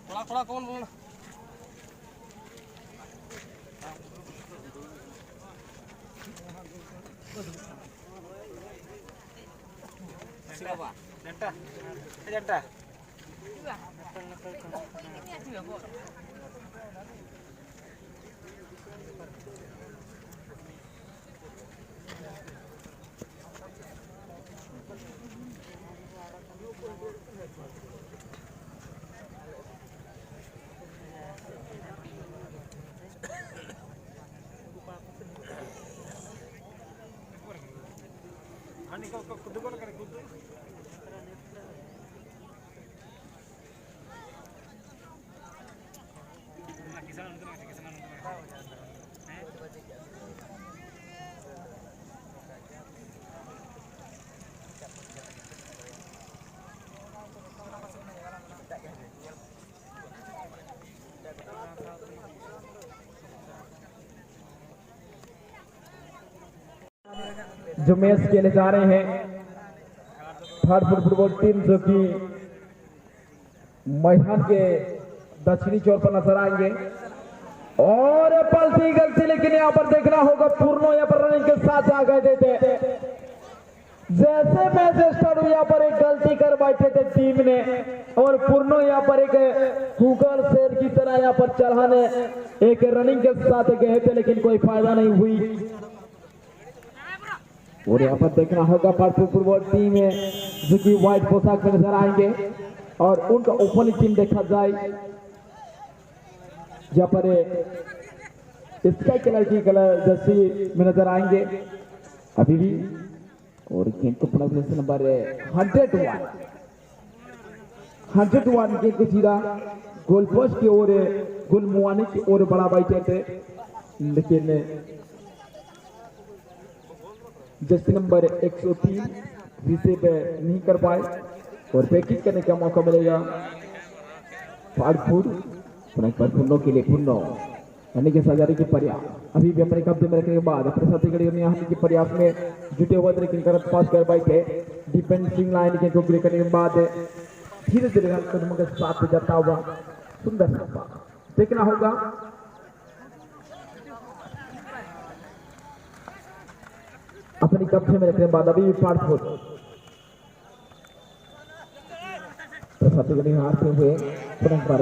थोड़ा कौन बोलना जो मैच खेले जा रहे हैं थर्ड फुटबॉल टीम जो कि मैदान के दक्षिणी छोर पर नजर आएंगे और पलटी गलती, लेकिन यहाँ पर देखना होगा पूर्णो यहाँ पर रनिंग के साथ आ गए थे। जैसे मैच स्टार्ट हुआ यहाँ पर एक गलती कर बैठे थे टीम ने और पूर्णो यहाँ पर एक हुकर शेर की तरह यहाँ पर चढ़ाने एक रनिंग के साथ गए थे, लेकिन कोई फायदा नहीं हुई। और यहाँ पर देखना होगा पर्पल फुटबॉल टीम है जो कि व्हाइट पोशाक में नजर आएंगे और उनका ओपनिंग टीम देखा जाए यहाँ पर स्काई कलर की कलर जर्सी में नजर आएंगे अभी भी। और गेंद को प्लेस नंबर 101 गेंद को सीधा गोल पोस्ट की ओर गोल मुआने की ओर बड़ा बैठे थे, लेकिन जर्सी नंबर 103 रिसीव नहीं कर पाए और पैकिंग करने का मौका मिलेगा पुनः के लिए पुनः यानी कि सजारी की प्रयास अभी भी अपने कब्जे में रखने के बाद अपने साथी खिलाड़ी के प्रयास में जुटे हुए थे, लेकिन करंट पास कर बैठे डिफेंसिंग लाइन के टोकरी करने के बाद धीरे धीरे कदमों के साथ जाता हुआ सुंदर सा देखना होगा। अपनी कब्जे में रखने के बाद अभी पार्ट हारते हुए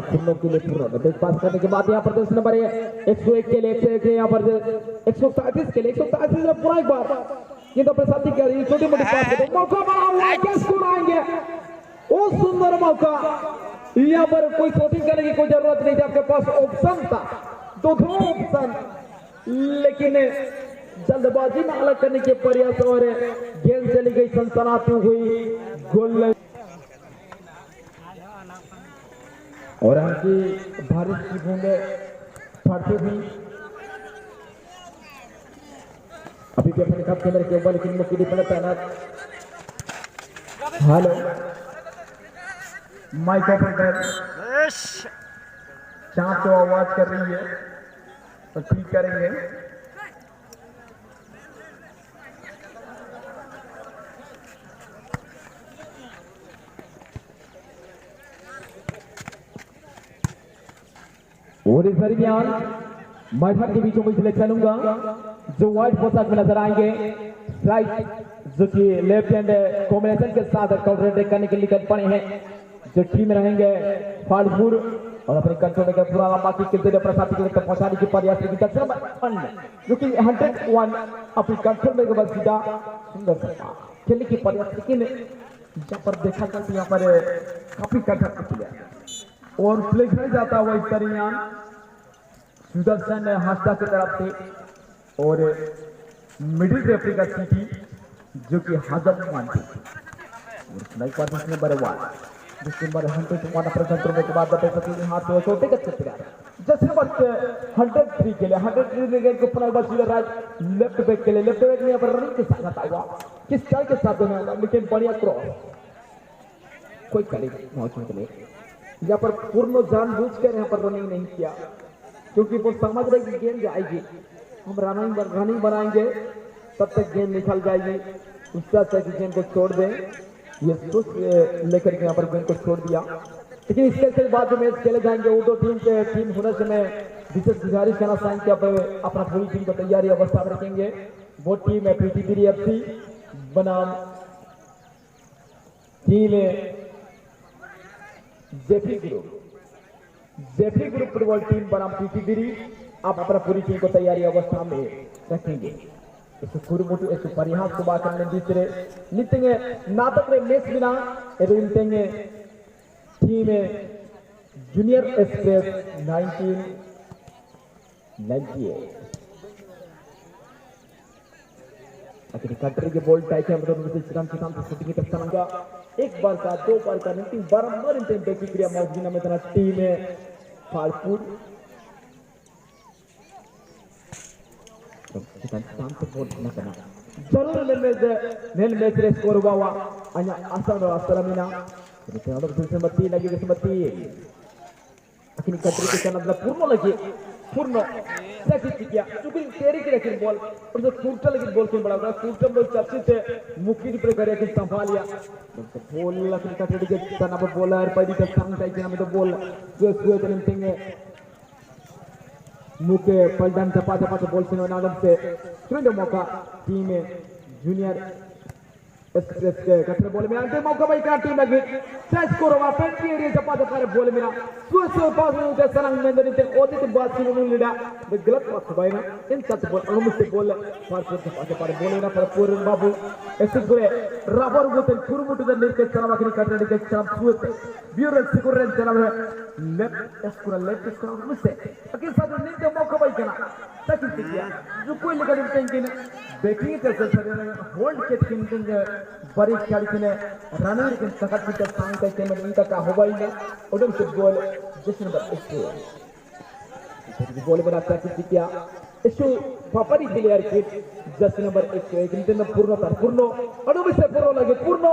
खुन्नों के लिए पूर्ण पास करने के बाद यहाँ पर दोस्त नंबर 101 के लिए 101 यहाँ पर 137 के लिए 137 पूरा एक बार ये तो अपने साथी कह रही है छोटी मोटी पास करते मौका बना हुआ है, क्या स्कोर आएंगे वो सुंदर मौका। यहाँ पर कोई शूटिंग करने की कोई जरूरत नहीं थी, आपके पास ऑप्शन था दोनों ऑप्शन, लेकिन जल्दबाजी में अलग करने के प्रयास और गेंद चली गई सनसनाती हुई गोल और हल्की बारिश की बूंदें पड़ती हुई अभी भी अपने कप कैमरे के ऊपर, लेकिन मुख्य डिफेंडर तैनात। हेलो माइक ऑपरेटर चाप तो आवाज कर रही है तो ठीक करेंगे। और इस दरमियान मैदान के बीचों बीच ले चलूंगा जो व्हाइट पोशाक में नजर आएंगे राइट जो कि लेफ्ट हैंड कॉम्बिनेशन के साथ काउंटर करने के लिए निकल पड़े हैं जो टीम रहेंगे फालपुर और अपने कंट्रोल का पूरा लंबा किक के जरिए प्रसाद के लिए पहुंचाने की प्रयास की जो कि 101 अपनी कंट्रोल में बस सीधा सुंदर सा खेलने की प्रयास, लेकिन जहां पर देखा जाए तो यहाँ पर काफी कठिन और प्ले खेल जाता हुआ इस दरमियान सुदर्शन हास्ता की तरफ से और मिडिल रेफरी का सीटी जो कि हजम मानती नंबर 1 जिस नंबर 101 अपने कंट्रोल के बाद हाथ में छोटे कच्चे जस्ट नंबर 103 के लिए 103 ने गेंद को पुनः बस राइट लेफ्ट बैक के लिए लेफ्ट बैक ने यहाँ पर रनिंग के साथ आता हुआ किस चाल के साथ देना होगा लेकिन बढ़िया क्रॉस कोई कड़ी पहुंचने के लिए यहाँ पर पूर्ण जानबूझकर यहाँ पर रनिंग नहीं किया क्योंकि वो समझ रहे कि गेंद जाएगी हम रनिंग बनाएंगे तब तक गेंद निकल जाएगी उसका कि गेंद को छोड़ दें ये सोच लेकर के यहाँ पर गेंद को छोड़ दिया लेकिन इसके बाद जो मैच खेले जाएंगे वो दो टीम होने से मैं विशेष गुजारिश करना चाहेंगे कि अपना पूरी टीम को तैयारी अवस्था में रखेंगे वो टीम है पीटीबीरी एफसी बनाम team JP group football team बनाम पीटीबीरी आप अपना पूरी टीम को तैयारी अवस्था में रखेंगे इसको कुरुमुटु इसको परिहास को बाकर में दिसरे नितेंगे नाटक में मैच बिना ये नितेंगे टीम जूनियर एक्सप्रेस 1998 अगर कटरी के बॉल टाइप है मतलब मुझे श्रीराम किसान से शूटिंग की तस्वीर एक बार का दो बार का नितिन बारंबार इंटेंट देखी क्रिया मौजूदा में तना टीम है फालपुर kita sampai bol na kana jalur nel match re skor bawa hanya asal asalamina kita ada semati lagi semati akhirnya katri ke sana purno lagi purno sakit kiya चूंकि तेरी की रखी बॉल और जो टूटा लगी बॉल के बड़ा टूटा बॉल चाची से मुक्की की प्रकार के संभालिया तो बॉल लगी katri के sana बॉलर पड़ी के संग साइड में तो बॉल जो तो नितेंगे मुके पलटन चपा बॉल से नागम से तुरंत मौका टीम जूनियर एक्सप्रेस के कटरे बॉल में आते मौका भाई का टीम लगी सच को रवा पेंटी एरिया चपा बॉल में ना सो पास में उधर सरंग में निते ओते तो बात की नहीं लिया द गलत बात भाई ना इन सच बॉल अनुमति से बॉल पर बॉल ना पर पूर्ण बाबू ऐसे करे रबर बोते कुरुमुटु द निर्के चला वाकनी कटरे के चाप सुते ब्यूरो सिकुरन चला लेफ्ट स्कोर मुझसे अकेले साथ निते मौका भाई करना ताकि किया जो कोई लगा देते हैं कि बैटिंग के सर होल्ड के थिंकिंग बड़ी खेल ने रनर के सकत की सांग के में इनका का होबाई ने उधर से बॉल जिस नंबर 1 बॉल बना ताकि किया इशू पापरी प्लेयर के जस्ट नंबर 1 इंटरन पूर्ण अडुबी से पूर्ण लगे पूर्ण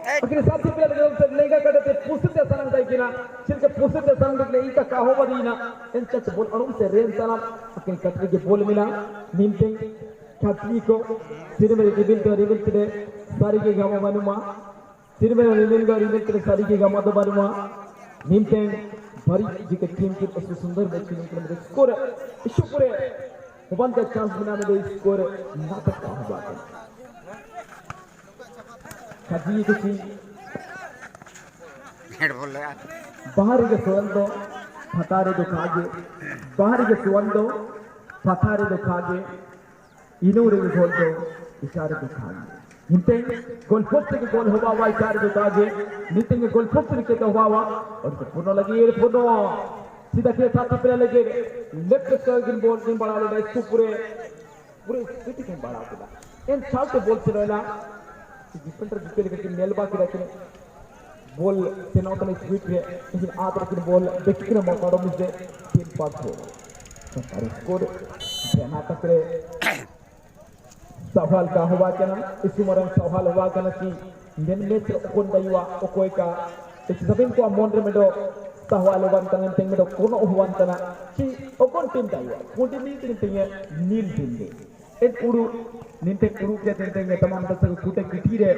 अगर साथी प्लेयर से लेगा कटे पुसते सनंग ताई किना चिरके पुसते सनंग ले इनका का होबाई ना इन सच बॉल अडुबी से रेन सलाम अकिन कटरी के बॉल मिला निमते खाती को सिर में रिबिल के सारी के गामा मनुमा सिर में रिबिल के सारी के गामा तो मनुमा निमते भरी जी के टीम की उससे सुंदर मैच खेलने के स्कोर इशू पूरे वन का चांस बना में स्कोर नाटक का हुआ है खाती को टीम बाहर के सुवंदो फतारे दो खागे बाहर के सुवंदो फतारे दो खागे इनोरे के गोल दो इशारे दो खागे निते गोल पोस्ट के गोल हुआ इशारे दो खागे निते के गोल पोस्ट के हुआ और पूर्ण लगी ये पूर्ण सीधा के साथ पे लगे लेफ्ट साइड बॉल से बड़ा ले इसको पूरे सिटी के बड़ा दिया इन चाल के बॉल से रहला डिफेंडर जिसके लेके मेलबा के रखे बॉल से नॉट में स्वीट है लेकिन आप रखे बॉल देखने में मौका दो मुझे टीम पास हो और स्कोर बना तकरे सवाल का हुआ क्या ना इसी मरण सवाल हुआ क्या ना कि दिन में कौन दायुआ कोई का इस जमीन को अमोंडे में दो सवाल हुआ तंग तंग में दो कौन हुआ तना कि कौन टीम दायुआ कौन टीम नहीं टीम नील टीम दे एक उड़ू निंते उड़ू के टीम तमाम दर्शक कूटे किटीरे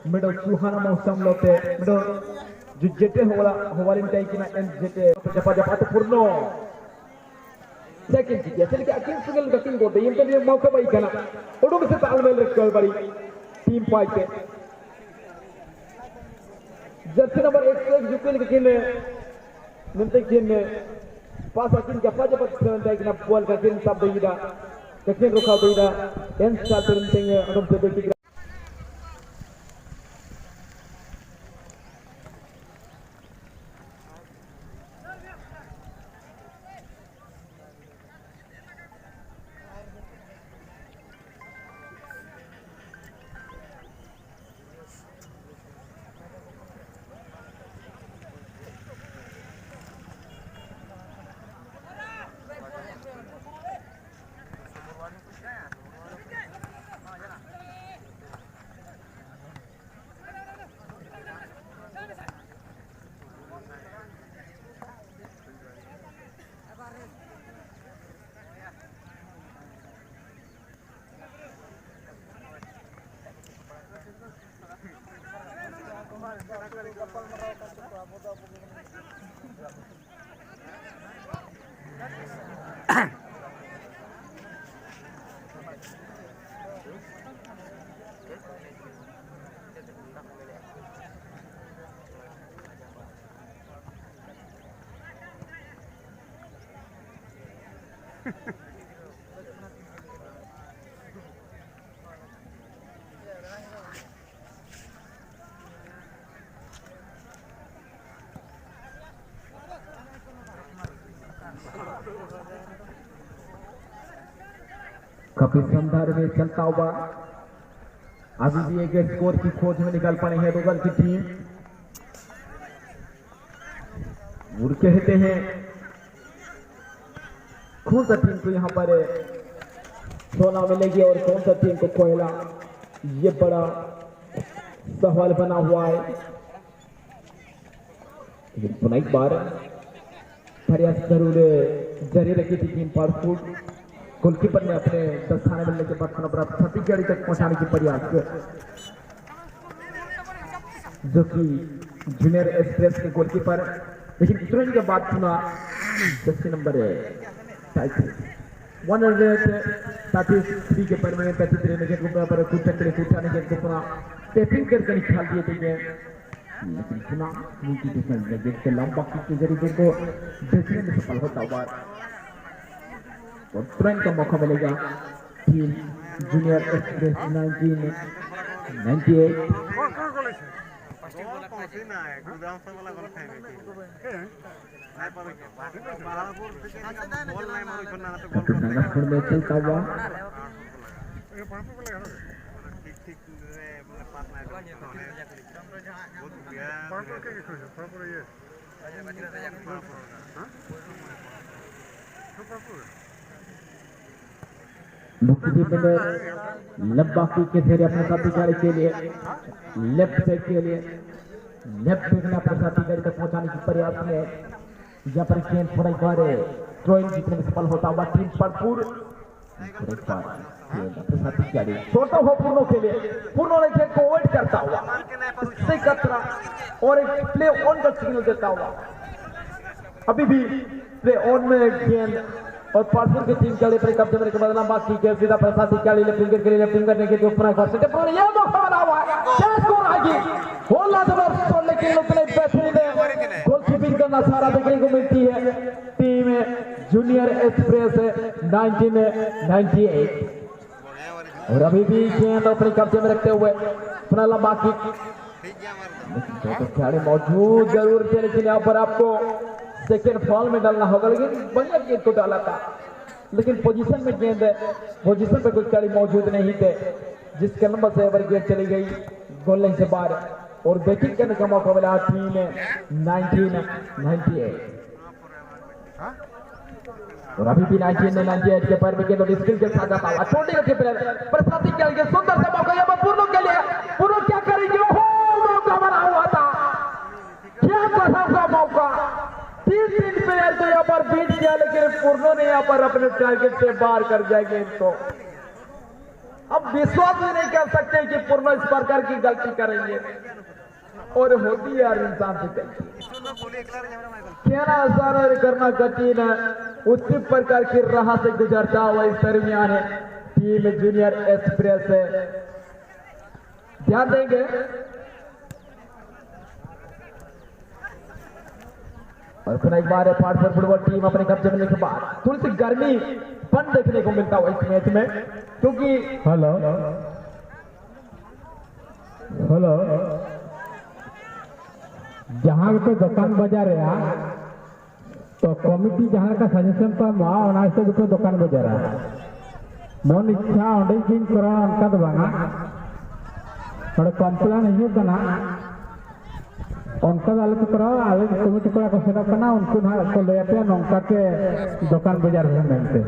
में दो सुहाना मौसम लोटे में दो जो जेटे होवालिन टाइप की ना एन जेटे जपा तो पूर्ण सेकंड किया चलिए अकिन सिंगल गकिन को ये तो मौका भाई करना ओडो में से तालमेल रखकर बड़ी टीम फाइट पे जर्सी नंबर 1 जुकेल गकिन नंते किन पास अकिन का पाजा पर सेवन कि ना बॉल गकिन सब देईदा गकिन रुका देईदा एन स्टार्ट करते हैं अदम से देखिए काफी संदर्भ में चलता हुआ अभी भी एक स्कोर की खोज में निकल पड़े हैं रोगल की टीम। और कहते हैं कौन सा टीम को यहाँ पर सोना मिलेगी और कौन सा टीम को कोयला, ये बड़ा सवाल बना हुआ है। लेकिन पुनः एक बार प्रयास जरूर जारी रखी थी टीम पारफूट। गोलकीपर ने अपने 10 खाने मिलने के बाद अपना छत्तीसगढ़ तक पहुंचाने की प्रयास, जो कि जूनियर एक्सप्रेस के गोलकीपर, लेकिन तुरंत के बाद पुनः 10 नंबर 133 के पर में 35 रहने के ऊपर पर कुछ टकरे उठाने के पुनः टेपिंग करके निकाल दिए थे। लेकिन पुनः नीचे डिफेंस में देखते लंबा किक के जरिए को देखने में सफल होता हुआ और तुरंत का मौका मिलेगा टीम जूनियर एक्सप्रेस 1998। संगठन में चलता हुआ लंबा किक के जरिए अपने साथी खिलाड़ी के लिए लेफ्ट साइड के लिए लेफ्ट साइड में अपने साथी खिलाड़ी तक पहुंचाने की प्रयास में यहाँ पर गेंद थोड़ा एक बार थ्रोइंग जीतने में सफल होता हुआ टीम परपुर अपने साथी खिलाड़ी छोटा हो पूर्णों के लिए, पूर्णों ने गेंद को अवॉइड करता हुआ उससे खतरा और एक प्ले ऑन का सिग्नल देता हुआ अभी भी प्ले ऑन में गेंद और पार्टनर की टीम के लिए कब्जे में बदलना बाकी के सीधा प्रसादी के लिए लेफ्टिंग करने के लिए ऊपर एक बार से ये मौका बना हुआ है, क्या स्कोर आएगी गोल जबरदस्त, लेकिन उतने बेहतरीन गोल कीपिंग करना सारा देखने को मिलती है टीम जूनियर एक्सप्रेस 1998। और अभी भी गेंद अपने कब्जे में रखते हुए अपना लंबा किक, खिलाड़ी मौजूद जरूर थे लेकिन यहाँ पर आपको सेकेंड फॉल में डालना होगा, लेकिन बढ़िया गेंद को डाला था लेकिन पोजीशन में गेंद पोजीशन पे कुछ खिलाड़ी मौजूद नहीं थे जिसके नंबर से ओवर गेंद चली गई गोल लाइन से बाहर और बैटिंग करने का मौका मिला टीम 1998। और अभी भी 1998 के पैर में गेंद और स्किल के साथ आता हुआ छोटे के प्लेयर प्रसादी के लिए सुंदर सा मौका यहाँ पर पूर्णों के लिए, पूर्णों क्या करेंगे, मौका बना हुआ था, क्या गजब का मौका, 3 प्लेयर तो यहाँ पर बीट किया लेकिन पूर्णों ने यहाँ पर अपने टारगेट से बाहर कर जाएंगे इनको। अब विश्वास भी नहीं कर सकते कि पूर्णों इस प्रकार की गलती करेंगे और होती है यार इंसान से गलती, कहना आसान और करना कठिन है। उसी प्रकार की राह से गुजरता हुआ इस दरमियान है टीम जूनियर एक्सप्रेस है, ध्यान देंगे और फिर एक बार पार्टनर फुटबॉल टीम अपने कब्जे में लेने के बाद थोड़ी सी गर्मी पन देखने को मिलता हुआ इस मैच में, क्योंकि हेलो जहाँ तो दुकान बाजार है तो कमिटी जहाँ का सजेशन तो वहाँ से दुकान बाजार है मन इच्छा अंडे किन करा उनका तो बना थोड़ा कंप्लेन नहीं होगा उनका आले तो करा आले कमिटी को सेटअप करना उनको ना को ले आते हैं नौका के दुकान बाजार में मिलते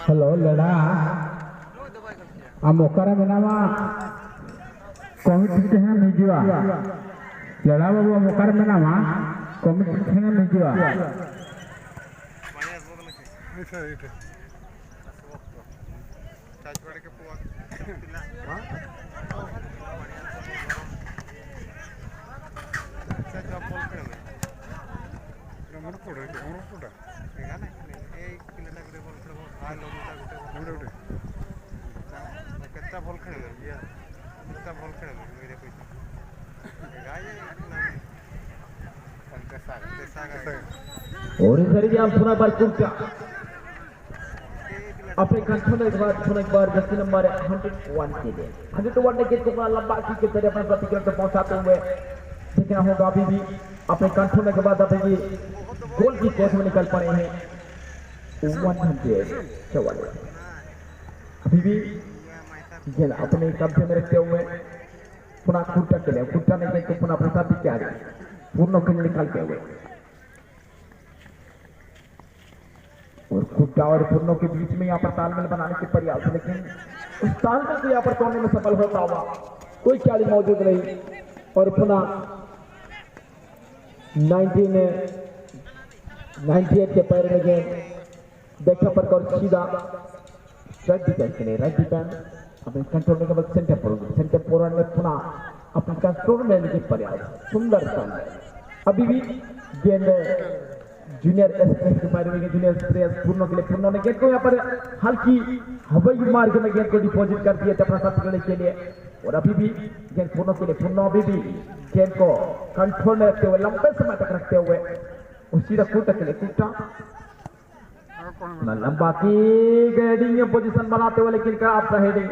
हेलो लड़ा हम ओकरा मेनामा कमिटी है मिजुआ लड़ा बाबू हम ओकरा मेनामा कमिटी है मिजुआ କେତେ ଭଲ ଖେଳିଲେ और इधर हम पुनः बार कुर्ता अपने कंट्रोल एक बार जर्सी नंबर 101 के लिए 101 ने गेट को पूरा लंबा की के तरह अपने प्रतिक्रिया तक पहुंचाते हुए देखना होगा अभी भी अपने कंट्रोल के बाद अभी गोल की कोर्स में निकल पड़े हैं 144 अभी भी गेंद अपने कब्जे में रखते हुए पुनः कुर्ता के लिए कुर्ता ने गेंद को पुनः अपने साथी के आगे पूर्ण के लिए निकालते हुए और कुर्ता और पूर्णों के बीच में यहाँ पर तालमेल बनाने के प्रयास, लेकिन उस तालमेल को यहाँ पर तोड़ने में सफल होता हुआ कोई खिलाड़ी मौजूद नहीं और पुनः 1998 के पैर में गेंद देखा पर और सीधा राइट डिफेंस के लिए राइट डिफेंस अपने कंट्रोल में केवल सेंटर फॉरवर्ड में पुनः अपने कंट्रोल में लेने के प्रयास सुंदर अभी भी गेंद जूनियर एक्सप्रेस के बारे में जूनियर एक्सप्रेस पूर्णों के लिए पूर्णों ने गेंद को यहाँ पर हल्की हवाई मार्ग में गेंद को डिपॉजिट कर दिया अपना साथ करने के लिए और अभी भी गेंद पूर्णों के लिए पूर्णों अभी भी गेंद को कंट्रोल में रखते हुए लंबे समय तक रखते हुए उसी कुर्ता के लिए कुर्ता लंबा की हेडिंग पोजीशन बनाते हुए लेकिन क्या आपका हेडिंग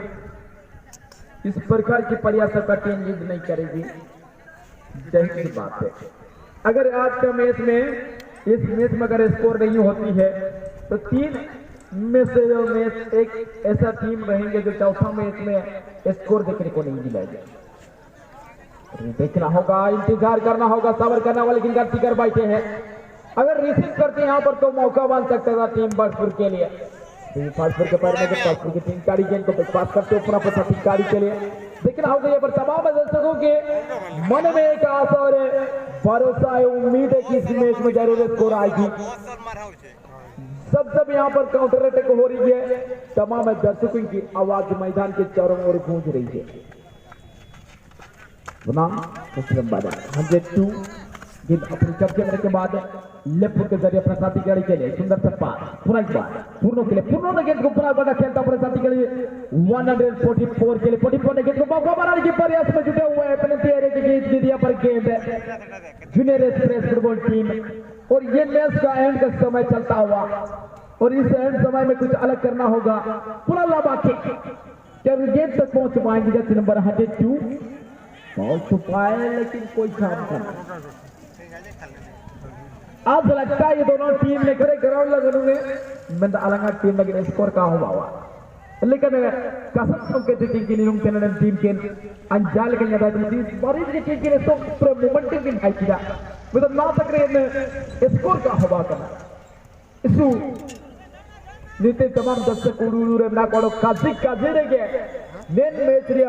इस प्रकार की प्रयास का टीम लीड नहीं करेगी। जाहिर सी बात है अगर आज का मैच में इस मैच में अगर स्कोर नहीं होती है तो 3 में से जो मैच एक ऐसा टीम रहेंगे जो चौथा मैच में स्कोर देखने को नहीं मिलेगा। देखना होगा, इंतजार करना होगा, सबर करना होगा, लेकिन गलती कर बैठे हैं। अगर रिसीव करते हैं यहाँ पर तो मौका बन सकता था टीम बर्डपुर के लिए। बर्डपुर के पैर में बर्डपुर की टीम काड़ी गेंद को पास करते हो पूरा टीम के लिए देखना होगा। यहाँ पर तमाम दर्शकों के मन में एक आशा और भरोसा है, उम्मीद है कि इस मैच में जरूर स्कोर आएगी। सब यहाँ पर काउंटर अटैक हो रही है, तमाम दर्शकों की आवाज मैदान के चारों ओर गूंज रही है। 102 गेंद अपने कब्जे करने के बाद लेफ्ट फुट के जरिए अपने साथी खिलाड़ी के लिए सुंदर सा पास पूरा एक बार पूर्णों के लिए पूर्णों ने गेंद को पूरा बड़ा खेलता अपने साथी के लिए 144 के लिए 44 ने गेंद को मौका बनाने के प्रयास में जुटे हुए हैं। अपने तैयारी की गेंद दे दिया पर गेंद जूनियर एक्सप्रेस फुटबॉल टीम और ये मैच का एंड का समय चलता हुआ और इस एंड समय में कुछ अलग करना होगा। पूरा लाभा क्या गेंद तक पहुंच पाएंगे जैसे नंबर 102 पहुंच पाए लेकिन कोई काम करना आज लगता है ये दोनों टीम ने करे ग्राउंड लगने में अलग टीम लगे स्कोर का हुआ लेकिन कसम के टीम के लिए कन्नड़ टीम के अंजाल के बड़ी टीम के लिए तो पूरा मोमेंटम की भाई किया मतलब ना तक स्कोर का हुआ करना इसु नीति तमाम दर्शक उड़ूरे ना कोड़ो काजी काजी रे के मेन मैच रे